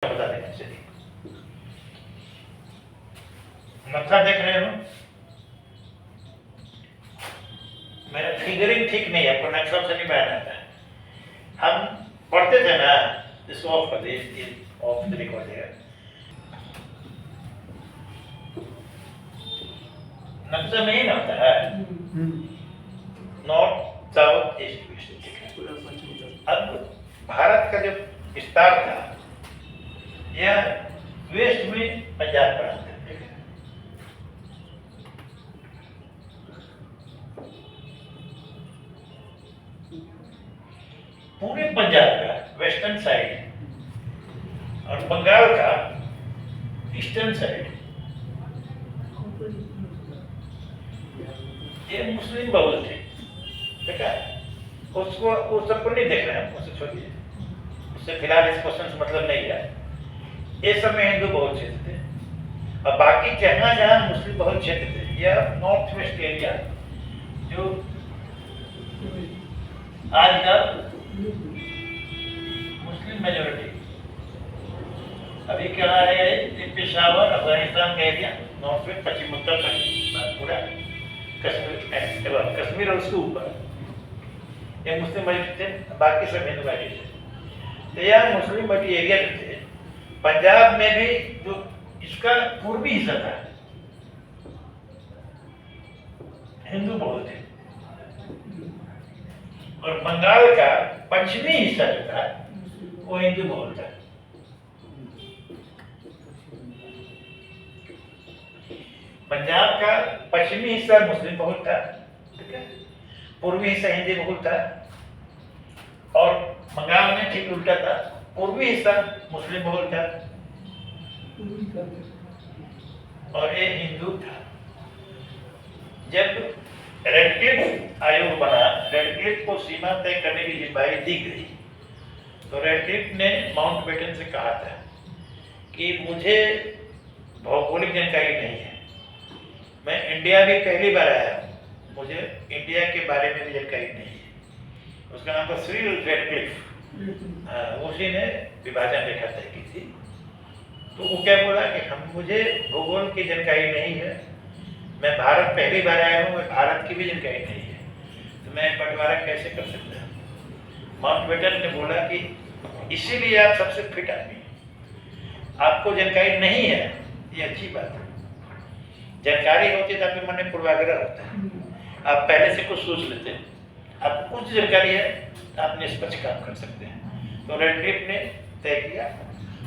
बता देना चलिए। नक्शा देख रहे हो? मेरा फिगरिंग ठीक नहीं है, आपको नक्शा से नहीं बनाना था। हम पढ़ते थे ना, इसको ऑफ कर दे, ऑफ क्लिक हो जाएगा। नक्शा में ही ना होता है नॉर्थ साउथ ईस्ट वेस्ट। अब भारत का जो विस्तार था, यह वेस्ट में पंजाब पड़ा था। पूरे पंजाब का वेस्टर्न साइड और बंगाल का ईस्टर्न साइड ये मुस्लिम बहुल थे। देखा, उसको उस सबको नहीं देख रहे हैं, उससे छोड़िए, उससे फिलहाल इस क्वेश्चन से मतलब नहीं है। ये सब में हिंदू बहुल क्षेत्र थे और बाकी जहाँ जहाँ मुस्लिम बहुल क्षेत्र थे, यह नॉर्थ वेस्ट एरिया जो आज का मुस्लिम मेजोरिटी, अभी क्या है, पेशावर अफगानिस्तान का एरिया, नॉर्थ वेस्ट, पश्चिम उत्तर तक पूरा कश्मीर और उसके ऊपर ये मुस्लिम मेजोरिटी थे, बाकी सब हिंदू मेजोरिटी थे। तो यह मुस्लिम मेजोरिटी एरिया जो थे, पंजाब में भी जो इसका पूर्वी हिस्सा था हिंदू बहुल थे और बंगाल का पश्चिमी हिस्सा जो था वो हिंदू बहुल था। पंजाब का पश्चिमी हिस्सा मुस्लिम बहुल था, ठीक है, पूर्वी हिस्सा हिंदी बहुल था, और बंगाल में ठीक उल्टा था, पूर्वी हिस्सा मुस्लिम बहुल था और ये हिंदू था। जब रेडक्लिफ आयोग बना, रेडक्लिफ को सीमा तय करने की जिम्मेदारी दी गई, तो रेडक्लिफ ने माउंटबेटन से कहा था कि मुझे भौगोलिक जानकारी नहीं है, मैं इंडिया भी पहली बार आया हूँ, मुझे इंडिया के बारे में भी जानकारी नहीं है। उसका नाम था सिरिल रेडक्लिफ, उसी ने विभाजन रेखा तय की थी। तो वो क्या बोला कि मुझे भूगोल की जानकारी नहीं है, मैं भारत पहली बार आया हूँ, मैं भारत की भी जानकारी नहीं है, तो मैं बंटवारा कैसे कर सकता हूँ। माउंटबेटन ने बोला कि इसीलिए आप सबसे फिट आदमी हैं, आपको जानकारी नहीं है, ये अच्छी बात है। जानकारी होती है तो आपके मन में पूर्वाग्रह होता है, आप पहले से कुछ सोच लेते हैं, आपको कुछ जानकारी है तो आप निष्पक्ष काम कर सकते हैं। तो रेडक्लिफ ने तय किया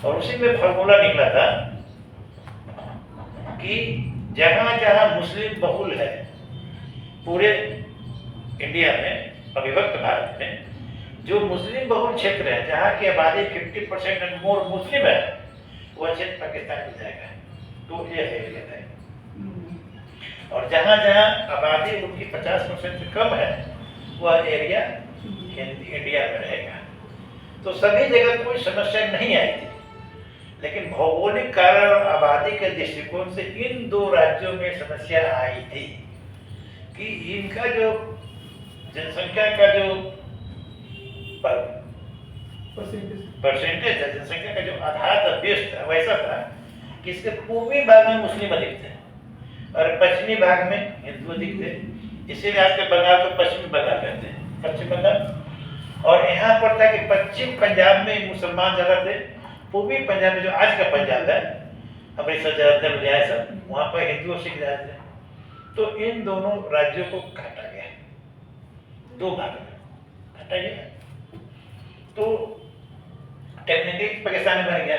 और उसी में फॉर्मूला निकला था कि जहाँ जहाँ मुस्लिम बहुल है पूरे इंडिया में, अविभक्त भारत में, जो मुस्लिम बहुल क्षेत्र है, जहाँ की आबादी 50% एंड मोर मुस्लिम है, वह क्षेत्र पाकिस्तान में जाएगा। तो ये एरिया है। और जहाँ जहाँ आबादी उनकी 50% से कम है, वह एरिया इंडिया में रहेगा। तो सभी जगह कोई समस्या नहीं आई थी, लेकिन भौगोलिक कारण और आबादी के दृष्टिकोण से इन दो राज्यों में समस्या आई थी कि इनका जो जनसंख्या का जो परसेंटेज है, जनसंख्या का जो आधार था, बेस था, वैसा था कि इसके पूर्वी भाग में मुस्लिम अधिक थे और पश्चिमी भाग में हिंदू अधिक थे। इसीलिए आज के बंगाल को पश्चिमी बंगाल कहते हैं, पश्चिम बंगाल। और यहाँ पर था कि पश्चिम पंजाब में मुसलमान ज्यादा थे, पूर्वी पंजाब में जो आज का पंजाब है, अमृतसर, जलंधर, लुधियाना सब, वहाँ पर हिंदू और सिख राज्य थे। तो इन दोनों राज्यों को काटा गया, दो भाग में काटा गया, तो टेक्निकली पाकिस्तान बन गया,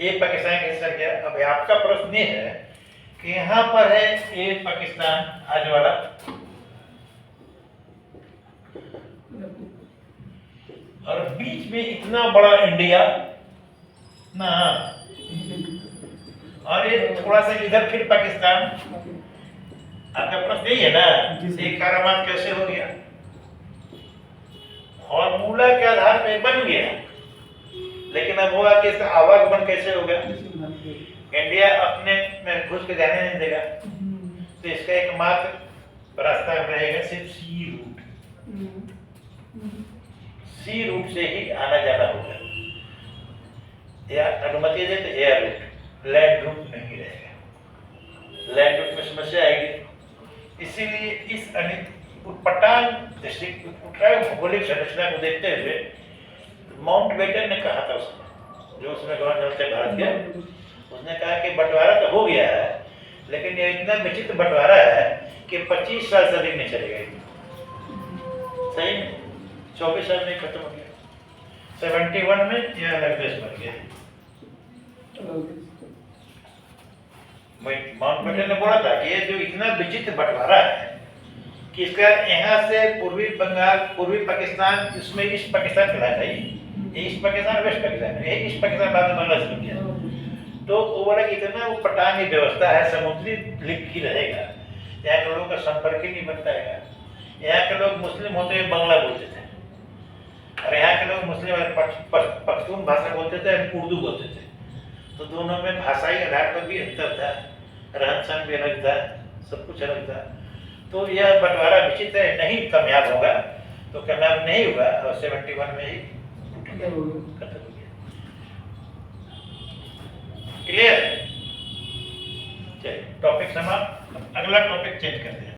एक पाकिस्तान का हिस्सा गया। अब आपका प्रश्न ये है कि यहाँ पर है ये पाकिस्तान आज वाला, और बीच में इतना बड़ा इंडिया ना, और ये थोड़ा सा इधर फिर पाकिस्तान। आपका प्रश्न यही है ना, एक करामात कैसे हो गया? फॉर्मूला के आधार पे बन गया, लेकिन अब हुआ कि इसका आवागमन कैसे होगा? इंडिया अपने में घुस के जाने नहीं देगा, तो इसका एकमात्र रास्ता रहेगा सिर्फ सी रूट। सी रूट से ही आना जाना होगा। या अनुमति दे तो एयर रूट, लैंड रूट नहीं रहेगा। लैंड रूट में समस्या आएगी। इसीलिए इस पटान डिस्ट्रिक्ट भौगोलिक संरचना को देखते हुए माउंट बेटन ने कहा था उसने, जो उसमें गवर्नर थे भारत के, उसने कहा कि बंटवारा तो हो गया है, लेकिन ये इतना विचित्र बंटवारा है कि 25 साल से अधिक नहीं चलेगा। सही में 24 साल में खत्म हो गया। 71 में यह अलग देश बन गया। माउंट बेटन ने बोला था कि ये जो इतना विचित्र बंटवारा है कि इसका यहाँ से पूर्वी बंगाल, पूर्वी पाकिस्तान, इसमें ईस्ट पाकिस्तान कहलाता है, ईस्ट पाकिस्तान, वेस्ट पाकिस्तान, ये ईस्ट पाकिस्तान बाद में बांग्लादेश बन गया। तो वो बोला कि इतना वो पटान की व्यवस्था है, समुद्री लिंक ही रहेगा, यहाँ के लोगों का संपर्क ही नहीं बन पाएगा। यहाँ के लोग मुस्लिम होते हुए बांग्ला बोलते थे, और यहाँ के लोग मुस्लिम पख्तून भाषा बोलते थे, उर्दू बोलते थे। तो दोनों में भाषाई आधार पर भी अंतर था, रहन सहन भी अलग था, सब कुछ अलग था। तो यह बंटवारा विचित्र है, नहीं कामयाब होगा, तो कामयाब नहीं हुआ और 71 में ही खत्म हो गया। क्लियर? चलिए टॉपिक समाप्त, अगला टॉपिक चेंज करते हैं।